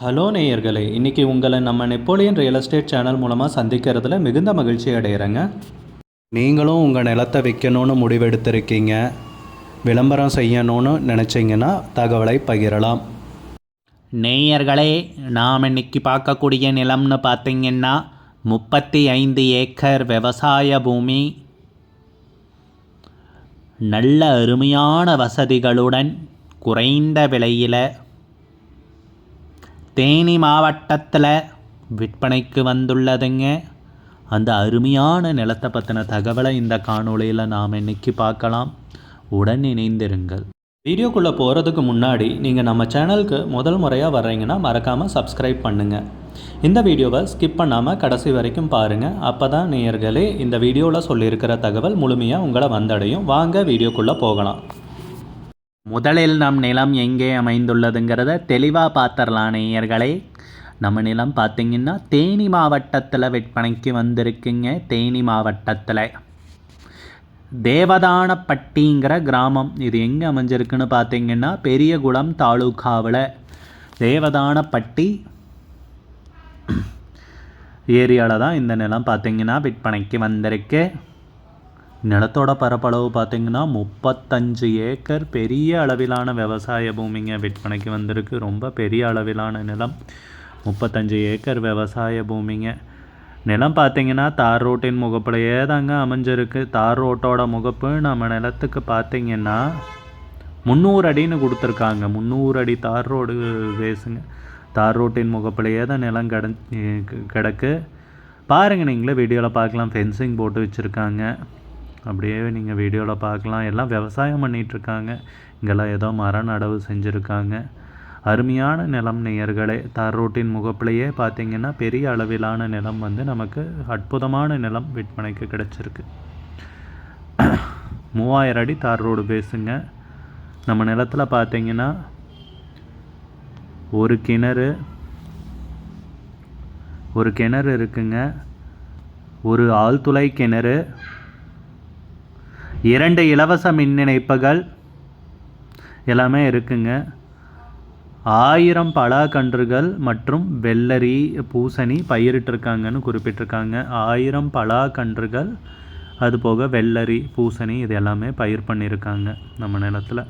Hello நேயர்களே, இன்றைக்கி உங்களை நம்ம நெப்போலியன் ரியல் எஸ்டேட் சேனல் மூலமாக சந்திக்கிறதுல மிகுந்த மகிழ்ச்சி அடைகிறேங்க. நீங்களும் உங்கள் நிலத்தை விற்கணும்னு முடிவெடுத்திருக்கீங்க, விளம்பரம் செய்யணும்னு நினச்சிங்கன்னா தகவலை பகிரலாம். நேயர்களே, நாம் இன்னைக்கு பார்க்கக்கூடிய நிலம்னு பார்த்திங்கன்னா 35 ஏக்கர் விவசாய பூமி. நல்ல அருமையான வசதிகளுடன் குறைந்த விலையில் தேனி மாவட்டத்தில் விற்பனைக்கு வந்துள்ளதுங்க. அந்த அருமையான நிலத்தை பற்றின தகவலை இந்த காணொளியில் நாம் இன்றைக்கி பார்க்கலாம். உடன் இணைந்திருங்கள். வீடியோக்குள்ளே போகிறதுக்கு முன்னாடி நீங்கள் நம்ம சேனலுக்கு முதல் முறையாக வர்றீங்கன்னா மறக்காமல் சப்ஸ்கிரைப் பண்ணுங்கள். இந்த வீடியோவை ஸ்கிப் பண்ணாமல் கடைசி வரைக்கும் பாருங்கள். அப்போ தான் நேயர்களே இந்த வீடியோவில் சொல்லியிருக்கிற தகவல் முழுமையாக உங்களை வந்தடையும். வாங்க வீடியோக்குள்ளே போகலாம். முதலில் நம் நிலம் எங்கே அமைந்துள்ளதுங்கிறத தெளிவாக பார்த்துடலாம் நேயர்களே. நம்ம நிலம் பார்த்திங்கன்னா தேனி மாவட்டத்தில் விற்பனைக்கு வந்திருக்குங்க. தேனி மாவட்டத்தில் தேவதானப்பட்டிங்கிற கிராமம். இது எங்கே அமைஞ்சிருக்குன்னு பார்த்திங்கன்னா பெரியகுளம் தாலுகாவில் தேவதானப்பட்டி ஏரியாவில் தான் இந்த நிலம் பார்த்திங்கன்னா விற்பனைக்கு வந்திருக்கு. நிலத்தோட பரப்பளவு பார்த்திங்கன்னா 35 ஏக்கர். பெரிய அளவிலான விவசாய பூமிங்க விற்பனைக்கு வந்திருக்கு. ரொம்ப பெரிய அளவிலான நிலம், 35 ஏக்கர் விவசாய பூமிங்க. நிலம் பார்த்திங்கன்னா தார் ரோட்டின் முகப்புலையே தாங்க அமைஞ்சிருக்கு. தார் ரோட்டோட முகப்பு நம்ம நிலத்துக்கு பார்த்திங்கன்னா 300 அடின்னு கொடுத்துருக்காங்க. 300 அடி தார் ரோடு பேசுங்க. தார் ரோட்டின் முகப்புலையே தான் நிலம் கிடக்கு. பாருங்கள், நீங்களே வீடியோவில் பார்க்கலாம். ஃபென்சிங் போட்டு வச்சுருக்காங்க. அப்படியே நீங்கள் வீடியோவில் பார்க்கலாம். எல்லாம் விவசாயம் பண்ணிகிட்ருக்காங்க. இங்கெல்லாம் ஏதோ மர நடவு செஞ்சுருக்காங்க. அருமையான நிலம் நேயர்களே. தார் ரோட்டின் முகப்பிலேயே பார்த்திங்கன்னா பெரிய அளவிலான நிலம் நமக்கு அற்புதமான நிலம் விற்பனைக்கு கிடச்சிருக்கு. 3000 அடி தார் ரோடு பேசுங்க. நம்ம நிலத்தில் பார்த்திங்கன்னா ஒரு கிணறு இருக்குங்க. ஒரு ஆழ்துளை கிணறு, 2 இலவச மின் இணைப்புகள் எல்லாமே இருக்குங்க. 1000 பலாக்கன்றுகள் மற்றும் வெள்ளரி பூசணி பயிரிட்டிருக்காங்கன்னு குறிப்பிட்டிருக்காங்க. 1000 பலாக்கன்றுகள், அதுபோக வெள்ளரி பூசணி இது எல்லாமே பயிர் பண்ணியிருக்காங்க. நம்ம நிலத்தில்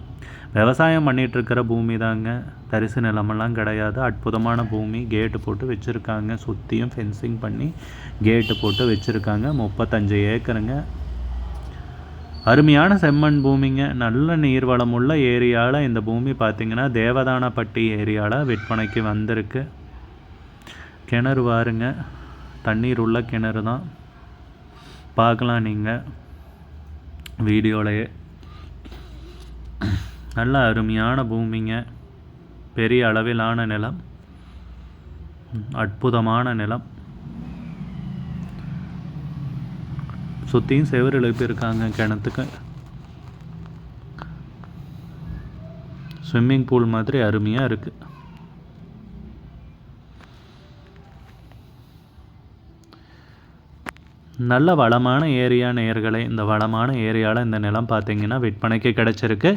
விவசாயம் பண்ணிகிட்ருக்கிற பூமி தாங்க, தரிசு நிலமெல்லாம் கிடையாது. அற்புதமான பூமி. கேட்டு போட்டு வச்சுருக்காங்க. சுற்றியும் ஃபென்சிங் பண்ணி கேட்டு போட்டு வச்சுருக்காங்க. 35 ஏக்கருங்க. அருமையான செம்மண் பூமிங்க. நல்ல நீர்வளம் உள்ள ஏரியாவில் இந்த பூமி பார்த்திங்கன்னா தேவதானப்பட்டி ஏரியாவில் விற்பனைக்கு வந்திருக்கு. கிணறு பாருங்க, தண்ணீர் உள்ள கிணறு தான். பார்க்கலாம் நீங்கள் வீடியோலையே. நல்ல அருமையான பூமிங்க. பெரிய அளவிலான நிலம், அற்புதமான நிலம். சுற்றியும் செவர் எழுப்பியிருக்காங்க. கிணத்துக்கு ஸ்விம்மிங் பூல் மாதிரி அருமையாக இருக்குது. நல்ல வளமான ஏரியா நேயர்களே. இந்த வளமான ஏரியாவில் இந்த நிலம் பார்த்திங்கன்னா விற்பனைக்கு கிடச்சிருக்கு.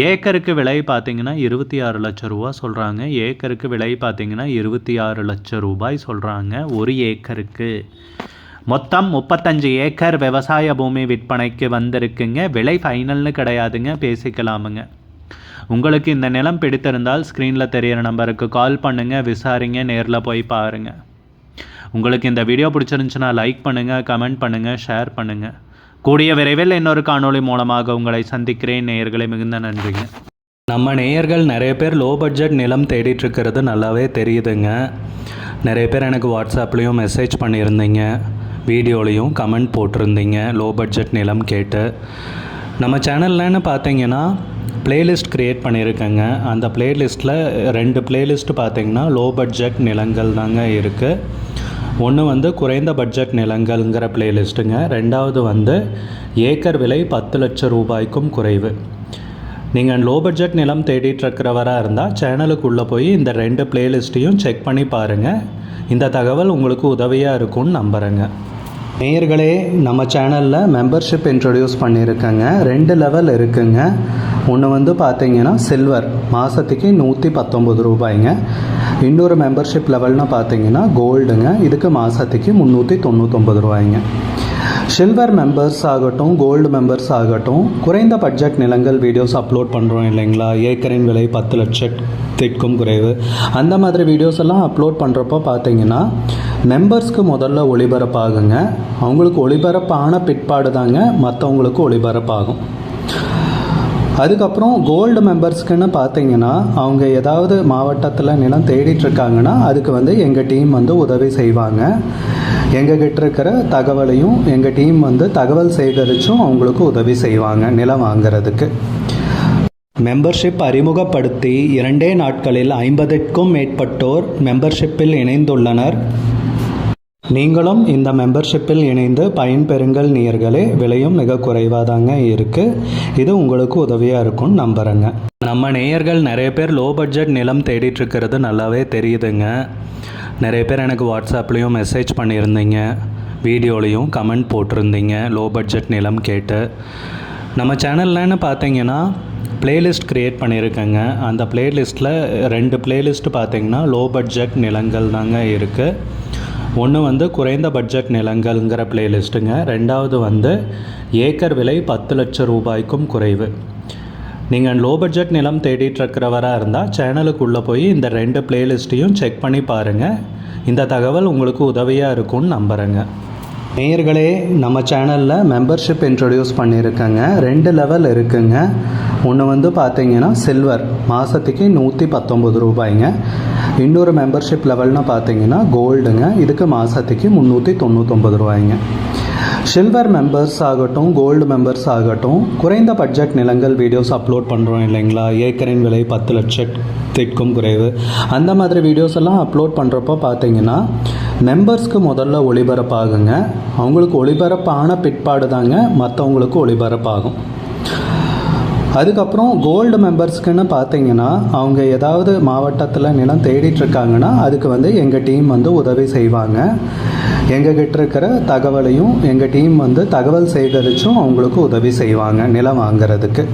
ஏக்கருக்கு விலை பார்த்திங்கன்னா 26 லட்சம் ரூபா சொல்கிறாங்க. ஏக்கருக்கு விலை பார்த்திங்கன்னா 26 லட்சம் ரூபாய் சொல்கிறாங்க ஒரு ஏக்கருக்கு. மொத்தம் 35 ஏக்கர் விவசாய பூமி விற்பனைக்கு வந்திருக்குங்க. விலை ஃபைனல்னு கிடையாதுங்க, பேசிக்கலாமுங்க. உங்களுக்கு இந்த நிலம் பிடித்திருந்தால் ஸ்க்ரீனில் தெரிகிற நம்பருக்கு கால் பண்ணுங்கள், விசாரிங்க, நேரில் போய் பாருங்கள். உங்களுக்கு இந்த வீடியோ பிடிச்சிருந்துச்சுன்னா லைக் பண்ணுங்கள், கமெண்ட் பண்ணுங்கள், ஷேர் பண்ணுங்கள். கூடிய விரைவில் இன்னொரு காணொளி மூலமாக உங்களை சந்திக்கிறேன் நேயர்களை. மிகுந்த நன்றிங்க. நம்ம நேயர்கள் நிறைய பேர் லோ பட்ஜெட் நிலம் தேடிட்டுருக்கிறது நல்லாவே தெரியுதுங்க. நிறைய பேர் எனக்கு வாட்ஸ்அப்லேயும் மெசேஜ் பண்ணியிருந்தீங்க, வீடியோலையும் கமெண்ட் போட்டிருந்தீங்க லோ பட்ஜெட் நிலம் கேட்டு. நம்ம சேனல்லன்னு பார்த்தீங்கன்னா ப்ளேலிஸ்ட் க்ரியேட் பண்ணியிருக்கேங்க. அந்த ப்ளேலிஸ்ட்டில் 2 ப்ளேலிஸ்ட்டு பார்த்திங்கன்னா லோ பட்ஜெட் நிலங்கள் தாங்க இருக்குது. ஒன்று குறைந்த பட்ஜெட் நிலங்கள்ங்கிற ப்ளேலிஸ்ட்டுங்க. 2வது ஏக்கர் விலை 10 லட்சம் ரூபாய்க்கும் குறைவு. நீங்கள் லோ பட்ஜெட் நிலம் தேடிட்டுருக்கிறவராக இருந்தால் சேனலுக்குள்ளே போய் இந்த 2 ப்ளேலிஸ்ட்டையும் செக் பண்ணி பாருங்கள். இந்த தகவல் உங்களுக்கு உதவியாக இருக்கும்னு நம்புகிறேங்க. நேயர்களே, நம்ம சேனலில் மெம்பர்ஷிப் இன்ட்ரடியூஸ் பண்ணியிருக்கேங்க. 2 லெவல் இருக்குங்க. ஒன்று வந்து பார்த்தீங்கன்னா சில்வர், மாதத்துக்கு 119 ரூபாய்ங்க. இன்னொரு மெம்பர்ஷிப் லெவல்னு பார்த்தீங்கன்னா கோல்டுங்க, இதுக்கு மாதத்துக்கு 399 ரூபாய்ங்க. சில்வர் மெம்பர்ஸ் ஆகட்டும், கோல்டு மெம்பர்ஸ் ஆகட்டும், குறைந்த பட்ஜெட் நிலங்கள் வீடியோஸ் அப்லோட் பண்ணுறோம் இல்லைங்களா, ஏக்கரின் விலை 10 லட்சத்திற்கும் குறைவு, அந்த மாதிரி வீடியோஸ் எல்லாம் அப்லோட் பண்ணுறப்போ பார்த்தீங்கன்னா மெம்பர்ஸ்க்கு முதல்ல ஒளிபரப்பாகுங்க. அவங்களுக்கு ஒளிபரப்பான பிற்பாடு தாங்க மற்றவங்களுக்கு ஒளிபரப்பாகும். அதுக்கப்புறம் கோல்டு மெம்பர்ஸ்க்குன்னு பார்த்தீங்கன்னா அவங்க ஏதாவது மாவட்டத்தில் நிலம் தேடிட்டுருக்காங்கன்னா அதுக்கு வந்து எங்கள் டீம் வந்து உதவி செய்வாங்க. எங்ககிட்ட இருக்கிற தகவலையும் எங்கள் டீம் வந்து தகவல் சேகரித்தும் அவங்களுக்கு உதவி செய்வாங்க நிலம் வாங்கிறதுக்கு. மெம்பர்ஷிப் அறிமுகப்படுத்தி 2 நாட்களில் 50க்கும் மேற்பட்டோர் மெம்பர்ஷிப்பில் இணைந்துள்ளனர். நீங்களும் இந்த மெம்பர்ஷிப்பில் இணைந்து பயன்பெறுங்கள் நேயர்களே. விலையும் மிக குறைவாக தாங்க இருக்குது. இது உங்களுக்கு உதவியாக இருக்கும்னு நம்புகிறேங்க. நம்ம நேயர்கள் நிறைய பேர் லோ பட்ஜெட் நிலம் தேடிட்டுருக்கிறது நல்லாவே தெரியுதுங்க. நிறைய பேர் எனக்கு வாட்ஸ்அப்லேயும் மெசேஜ் பண்ணியிருந்தீங்க, வீடியோலையும் கமெண்ட் போட்டிருந்தீங்க லோ பட்ஜெட் நிலம் கேட்டு. நம்ம சேனல்லன்னு பார்த்தீங்கன்னா பிளேலிஸ்ட் க்ரியேட் பண்ணியிருக்கேங்க. அந்த பிளேலிஸ்ட்டில் 2 பிளேலிஸ்ட்டு பார்த்தீங்கன்னா லோ பட்ஜெட் நிலங்கள் தாங்க இருக்குது. ஒன்று வந்து குறைந்த பட்ஜெட் நிலங்கள்ங்கிற பிளேலிஸ்ட்டுங்க. 2வது வந்து ஏக்கர் விலை 10 லட்சம் ரூபாய்க்கும் குறைவு. நீங்கள் லோ பட்ஜெட் நிலம் தேடிட்டுருக்கிறவராக இருந்தால் சேனலுக்குள்ளே போய் இந்த 2 பிளேலிஸ்ட்டையும் செக் பண்ணி பாருங்கள். இந்த தகவல் உங்களுக்கு உதவியாக இருக்கும்னு நம்புகிறேங்க. நேயர்களே, நம்ம சேனலில் மெம்பர்ஷிப் இன்ட்ரடியூஸ் பண்ணியிருக்கேங்க. 2 லெவல் இருக்குங்க. ஒன்று வந்து பார்த்தீங்கன்னா சில்வர், மாதத்துக்கு 119 ரூபாய்ங்க. இன்னொரு மெம்பர்ஷிப் லெவல்னு பார்த்தீங்கன்னா கோல்டுங்க, இதுக்கு மாதத்துக்கு 399 ரூபாய்ங்க. சில்வர் மெம்பர்ஸ் ஆகட்டும், கோல்டு மெம்பர்ஸ் ஆகட்டும், குறைந்த பட்ஜெட் நிலங்கள் வீடியோஸ் அப்லோட் பண்ணுறோம் இல்லைங்களா, ஏக்கரின் விலை 10 லட்சத்திற்கும் குறைவு, அந்த மாதிரி வீடியோஸ் எல்லாம் அப்லோட் பண்ணுறப்போ பார்த்தீங்கன்னா மெம்பர்ஸ்க்கு முதல்ல ஒளிபரப்பாகுங்க. அவங்களுக்கு ஒளிபரப்பான பிற்பாடு தாங்க மற்றவங்களுக்கு ஒளிபரப்பாகும். அதுக்கப்புறம் கோல்டு மெம்பர்ஸ்க்குன்னு பார்த்தீங்கன்னா அவங்க ஏதாவது மாவட்டத்தில் நிலம் தேடிட்டுருக்காங்கன்னா அதுக்கு வந்து எங்கள் டீம் வந்து உதவி செய்வாங்க. எங்ககிட்ட இருக்கிற தகவலையும் எங்கள் டீம் வந்து தகவல் சேகரித்தும் அவங்களுக்கு உதவி செய்வாங்க நிலம் வாங்கிறதுக்கு.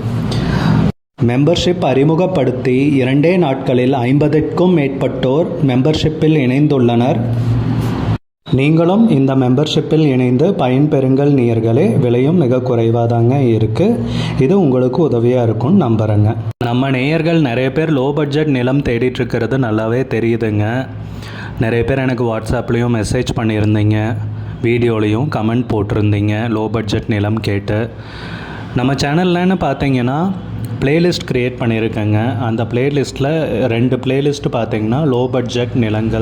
மெம்பர்ஷிப் அறிமுகப்படுத்தி 2 நாட்களில் 50க்கும் மேற்பட்டோர் மெம்பர்ஷிப்பில் இணைந்துள்ளனர். நீங்களும் இந்த மெம்பர்ஷிப்பில் இணைந்து பயன்பெறுங்கள் நேயர்களே. விலையும் மிக குறைவாக தாங்க இருக்குது. இது உங்களுக்கு உதவியாக இருக்கும்னு நம்புகிறேங்க. நம்ம நேயர்கள் நிறைய பேர் லோ பட்ஜெட் நிலம் தேடிட்டுருக்கிறது நல்லாவே தெரியுதுங்க. நிறைய பேர் எனக்கு வாட்ஸ்அப்லேயும் மெசேஜ் பண்ணியிருந்தீங்க, வீடியோலையும் கமெண்ட் போட்டிருந்தீங்க லோ பட்ஜெட் நிலம் கேட்டு. நம்ம சேனல்லன்னு பார்த்தீங்கன்னா பிளேலிஸ்ட் க்ரியேட் பண்ணியிருக்கேங்க. அந்த பிளேலிஸ்ட்டில் 2 பிளேலிஸ்ட்டு பார்த்தீங்கன்னா லோ பட்ஜெட் நிலங்கள்